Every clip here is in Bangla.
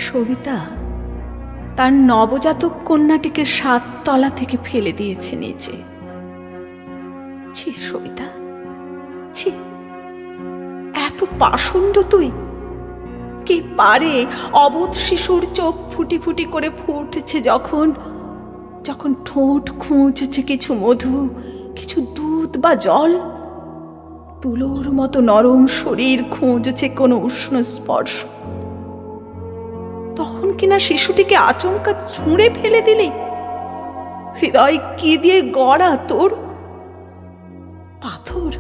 সবিতা তার নবজাতক কন্যাটিকে ৭ তলা থেকে ফেলে দিয়েছে নিচে। ছি সবিতা, ছি, এত পাষণ্ড তুই! কে পারে অবোধ শিশুর চোখ ফুটি ফুটি করে ফুটছে যখন, যখন ঠোঁট খুঁজছে কিছু মধু, কিছু দুধ বা জল, তুলোর মতো নরম শরীর খুঁজছে কোনো উষ্ণ স্পর্শ, তখন কিনা শিশুটিকে আচমকা ছুঁড়ে ফেলে দিলি? হৃদয় কি দিয়ে গড়া তোর? পাথর?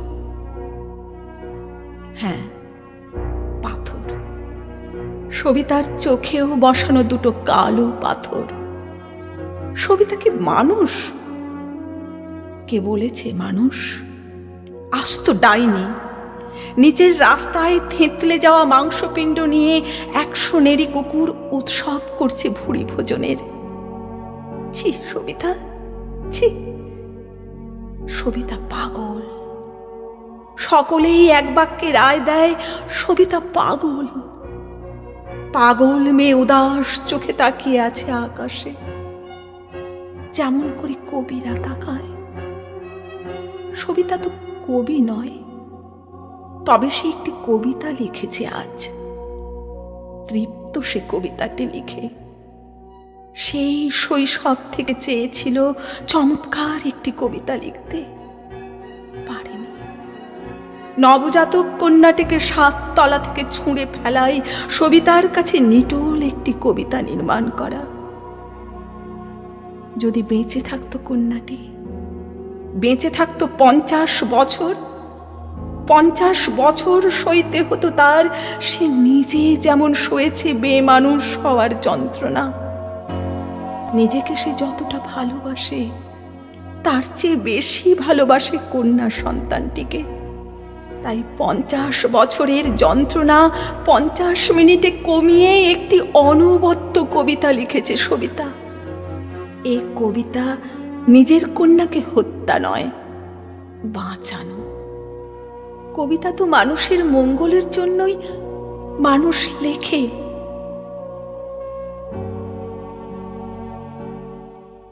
হ্যাঁ, পাথর। সবিতার চোখেও বসানো দুটো কালো পাথর। সবিতা কি মানুষ? কে বলেছে মানুষ? আস্ত ডাইনি, নিচের রাস্তায় থেঁতলে যাওয়া মাংসপিণ্ড নিয়ে ১০০ নেড়ি কুকুর উৎসব করছে ভুঁড়ি ভোজনের। ছি সবিতা, ছি! সবিতা পাগল। সকলেই এক বাক্যে রায় দেয়, সবিতা পাগল। পাগল মেয়ে উদাস চোখে তাকিয়ে আছে আকাশে, যেমন করে কবিরা তাকায়। সবিতা তো কবি নয়, তবে সে একটি কবিতা লিখেছে আজ। তৃপ্ত সে কবিতাটি লিখে। সেই শৈশব থেকে চেয়েছিল চমৎকার একটি কবিতা লিখতে, পারেনি। নবজাতক কন্যাটিকে ৭ তলা থেকে ছুঁড়ে ফেলাই সবিতার কাছে নিটোল একটি কবিতা নির্মাণ করা। যদি বেঁচে থাকতো কন্যাটি, বেঁচে থাকতো ৫০ বছর, ৫০ বছর সইতে হতো তার সে নিজে যেমন সয়েছে বেমানুষ হওয়ার যন্ত্রণা। নিজেকে সে যতটা ভালোবাসে, তার চেয়ে বেশি ভালোবাসে কন্যা সন্তানটিকে। তাই ৫০ বছরের যন্ত্রণা ৫০ মিনিটে কমিয়ে একটি অনবদ্য কবিতা লিখেছে সবিতা। এ কবিতা নিজের কন্যাকে হত্যা নয়, বাঁচানো। কবিতা তো মানুষের মঙ্গলের জন্যই মানুষ লেখে।